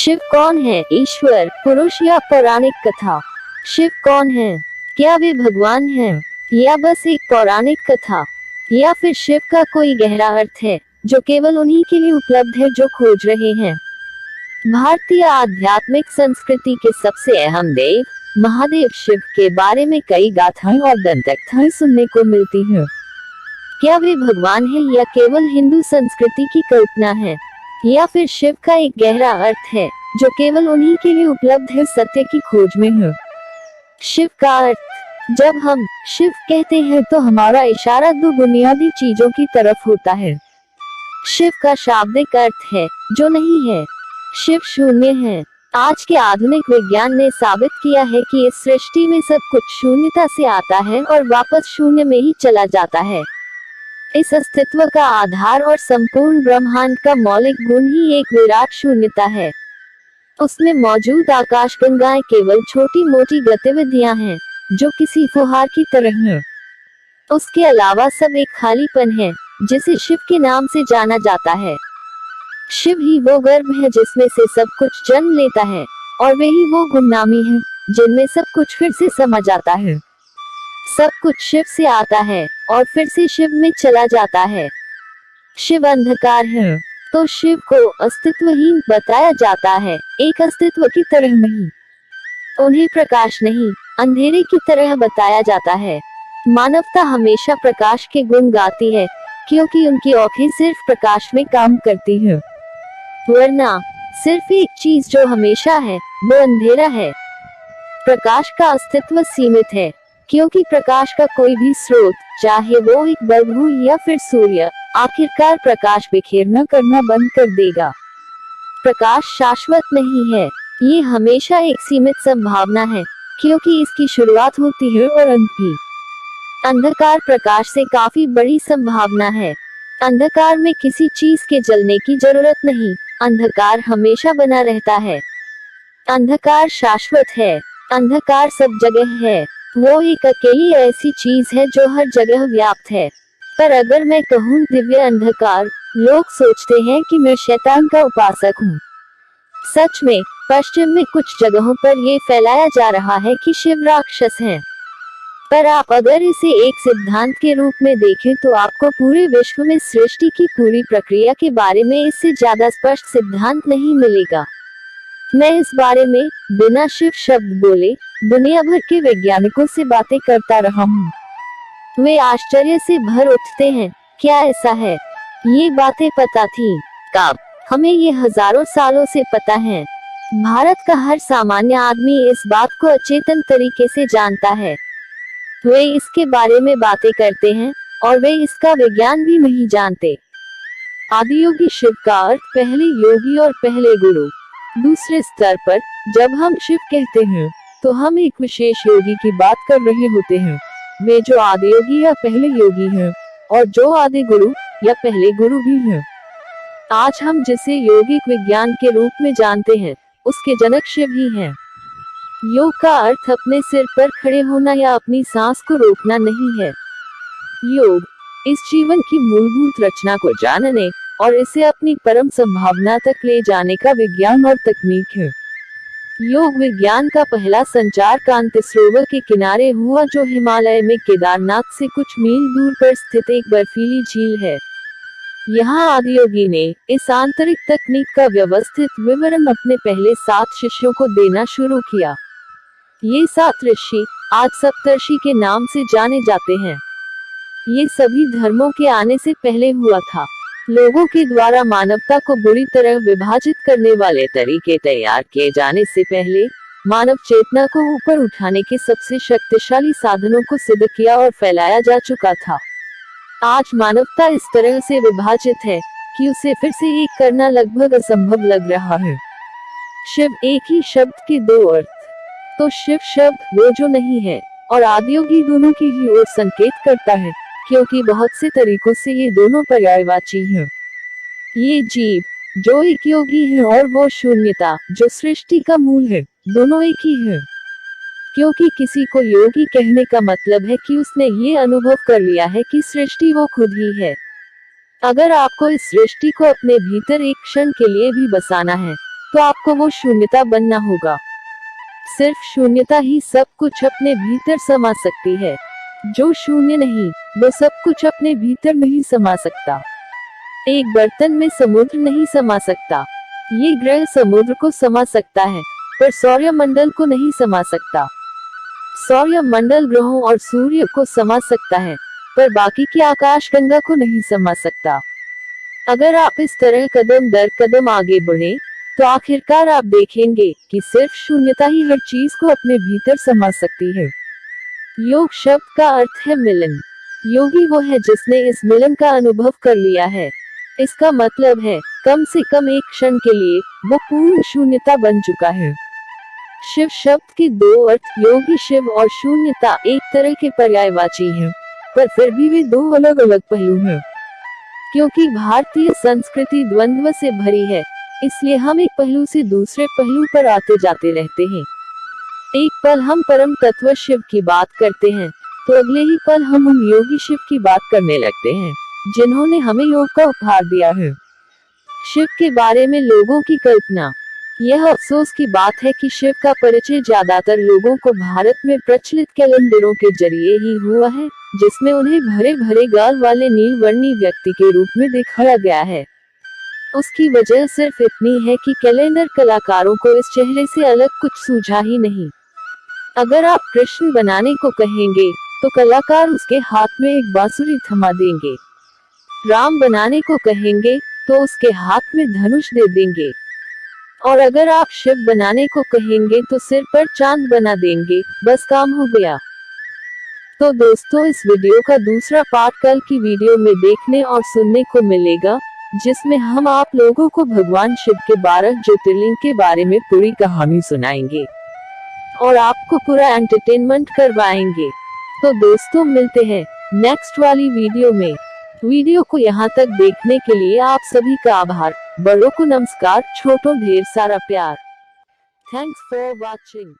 शिव कौन है? ईश्वर, पुरुष या पौराणिक कथा? शिव कौन है? क्या वे भगवान हैं या बस एक पौराणिक कथा, या फिर शिव का कोई गहरा अर्थ है जो केवल उन्हीं के लिए उपलब्ध है जो खोज रहे हैं? भारतीय आध्यात्मिक संस्कृति के सबसे अहम देव महादेव शिव के बारे में कई गाथाएं और दंतकथाएं सुनने को मिलती हैं। क्या वे भगवान हैं या केवल हिंदू संस्कृति की कल्पना है, या फिर शिव का एक गहरा अर्थ है जो केवल उन्हीं के लिए उपलब्ध है, सत्य की खोज में है? शिव का अर्थ। जब हम शिव कहते हैं तो हमारा इशारा दो बुनियादी चीजों की तरफ होता है। शिव का शाब्दिक अर्थ है जो नहीं है। शिव शून्य है। आज के आधुनिक विज्ञान ने साबित किया है कि इस सृष्टि में सब कुछ शून्यता से आता है और वापस शून्य में ही चला जाता है। इस अस्तित्व का आधार और संपूर्ण ब्रह्मांड का मौलिक गुण ही एक विराट शून्यता है। उसमें मौजूद आकाशगंगाएं केवल छोटी मोटी गतिविधियां हैं जो किसी फुहार की तरह हैं। उसके अलावा सब एक खालीपन है जिसे शिव के नाम से जाना जाता है। शिव ही वो गर्भ है जिसमें से सब कुछ जन्म लेता है, और वही वो गुमनामी है जिनमें सब कुछ फिर से समा जाता है। सब कुछ शिव से आता है और फिर से शिव में चला जाता है। शिव अंधकार है तो शिव को अस्तित्वहीन बताया जाता है, एक अस्तित्व की तरह नहीं। उन्हें प्रकाश नहीं, अंधेरे की तरह बताया जाता है। मानवता हमेशा प्रकाश के गुण गाती है क्योंकि उनकी आंखें सिर्फ प्रकाश में काम करती है, वरना सिर्फ एक चीज जो हमेशा है वो अंधेरा है। प्रकाश का अस्तित्व सीमित है क्योंकि प्रकाश का कोई भी स्रोत, चाहे वो एक बल्ब हो या फिर सूर्य, आखिरकार प्रकाश बिखेरना करना बंद कर देगा। प्रकाश शाश्वत नहीं है, ये हमेशा एक सीमित संभावना है क्योंकि इसकी शुरुआत होती है और अंत भी। अंधकार प्रकाश से काफी बड़ी संभावना है। अंधकार में किसी चीज के जलने की जरूरत नहीं, अंधकार हमेशा बना रहता है। अंधकार शाश्वत है। अंधकार सब जगह है। वो एक अकेली ऐसी चीज है जो हर जगह व्याप्त है। पर अगर मैं कहूँ दिव्य अंधकार, लोग सोचते हैं कि मैं शैतान का उपासक हूँ। सच में पश्चिम में कुछ जगहों पर ये फैलाया जा रहा है कि शिव राक्षस हैं। पर आप अगर इसे एक सिद्धांत के रूप में देखें तो आपको पूरे विश्व में सृष्टि की पूरी प्रक्रिया के बारे में इससे ज्यादा स्पष्ट सिद्धांत नहीं मिलेगा। मैं इस बारे में बिना शिव शब्द बोले दुनिया भर के वैज्ञानिकों से बातें करता रहा हूँ। वे आश्चर्य से भर उठते हैं, क्या ऐसा है? ये बातें पता थी? कब? हमें ये हजारों सालों से पता है। भारत का हर सामान्य आदमी इस बात को अचेतन तरीके से जानता है। वे इसके बारे में बातें करते हैं और वे इसका विज्ञान भी नहीं जानते। आदियोगी शिव का अर्थ पहले योगी और पहले गुरु। दूसरे स्तर पर जब हम शिव कहते हैं तो हम एक विशेष योगी की बात कर रहे होते हैं, वे जो आदियोगी या पहले योगी हैं, और जो आदि गुरु या पहले गुरु भी हैं। आज हम जिसे यौगिक विज्ञान के रूप में जानते हैं उसके जनक शिव ही हैं। योग का अर्थ अपने सिर पर खड़े होना या अपनी सांस को रोकना नहीं है। योग इस जीवन की मूलभूत रचना को जानने और इसे अपनी परम संभावना तक ले जाने का विज्ञान और तकनीक है। योग विज्ञान का पहला संचार कांति सरोवर के किनारे हुआ, जो हिमालय में केदारनाथ से कुछ मील दूर पर स्थित एक बर्फीली झील है। यहाँ आदियोगी ने इस आंतरिक तकनीक का व्यवस्थित विवरण अपने पहले 7 शिष्यों को देना शुरू किया। ये 7 ऋषि आज सप्तर्षि के नाम से जाने जाते हैं। ये सभी धर्मों के आने से पहले हुआ था। लोगों के द्वारा मानवता को बुरी तरह विभाजित करने वाले तरीके तैयार किए जाने से पहले मानव चेतना को ऊपर उठाने के सबसे शक्तिशाली साधनों को सिद्ध किया और फैलाया जा चुका था। आज मानवता इस तरह से विभाजित है कि उसे फिर से एक करना लगभग असंभव लग रहा है। शिव एक ही शब्द के 2 अर्थ। तो शिव शब्द वो जो नहीं है और आदियोगी दोनों की ही ओर संकेत करता है, क्योंकि बहुत से तरीकों से ये दोनों पर्यायवाची हैं। ये जीव जो एक योगी है और वो शून्यता जो सृष्टि का मूल है, दोनों एक ही है। क्योंकि किसी को योगी कहने का मतलब है कि उसने ये अनुभव कर लिया है कि सृष्टि वो खुद ही है। अगर आपको इस सृष्टि को अपने भीतर एक क्षण के लिए भी बसाना है तो आपको वो शून्यता बनना होगा। सिर्फ शून्यता ही सब कुछ अपने भीतर समा सकती है। जो शून्य नहीं, वो सब कुछ अपने भीतर नहीं समा सकता। एक बर्तन में समुद्र नहीं समा सकता। ये ग्रह समुद्र को समा सकता है, पर सौर्य मंडल को नहीं समा सकता। सौर्य मंडल ग्रहों और सूर्य को समा सकता है, पर बाकी की आकाशगंगा को नहीं समा सकता। अगर आप इस तरह कदम दर कदम आगे बढ़े, तो आखिरकार आप देखेंगे कि सिर्फ शून्यता ही हर चीज को अपने भीतर समा सकती है। योग शब्द का अर्थ है मिलन। योगी वो है जिसने इस मिलन का अनुभव कर लिया है। इसका मतलब है, कम से कम एक क्षण के लिए वो पूर्ण शून्यता बन चुका है। शिव शब्द के दो अर्थ, योगी शिव और शून्यता, एक तरह के पर्यायवाची हैं, पर फिर भी वे दो अलग अलग पहलू हैं। क्योंकि भारतीय संस्कृति द्वंद्व से भरी है, इसलिए हम एक पहलू से दूसरे पहलू पर आते जाते रहते हैं। एक पल हम परम तत्व शिव की बात करते हैं, तो अगले ही पल हम उन योगी शिव की बात करने लगते हैं जिन्होंने हमें योग का उपहार दिया है। शिव के बारे में लोगों की कल्पना। यह अफसोस की बात है कि शिव का परिचय ज्यादातर लोगों को भारत में प्रचलित कैलेंडरों के जरिए ही हुआ है, जिसमें उन्हें भरे भरे गाल वाले नीलवर्णी व्यक्ति के रूप में दिखाया गया है। उसकी वजह सिर्फ इतनी है कि कैलेंडर कलाकारों को इस चेहरे से अलग कुछ सूझा ही नहीं। अगर आप कृष्ण बनाने को कहेंगे, तो कलाकार उसके हाथ में एक बांसुरी थमा देंगे। राम बनाने को कहेंगे, तो उसके हाथ में धनुष दे देंगे। और अगर आप शिव बनाने को कहेंगे तो सिर पर चांद बना देंगे। बस काम हो गया। तो दोस्तों, इस वीडियो का दूसरा पार्ट कल की वीडियो में देखने और सुनने को मिलेगा, जिसमें हम आप लोगों को भगवान शिव के 12 ज्योतिर्लिंग के बारे में पूरी कहानी सुनाएंगे और आपको पूरा एंटरटेनमेंट करवाएंगे। तो दोस्तों, मिलते हैं नेक्स्ट वाली वीडियो में। वीडियो को यहाँ तक देखने के लिए आप सभी का आभार। बड़ों को नमस्कार, छोटों ढेर सारा प्यार। Thanks for watching.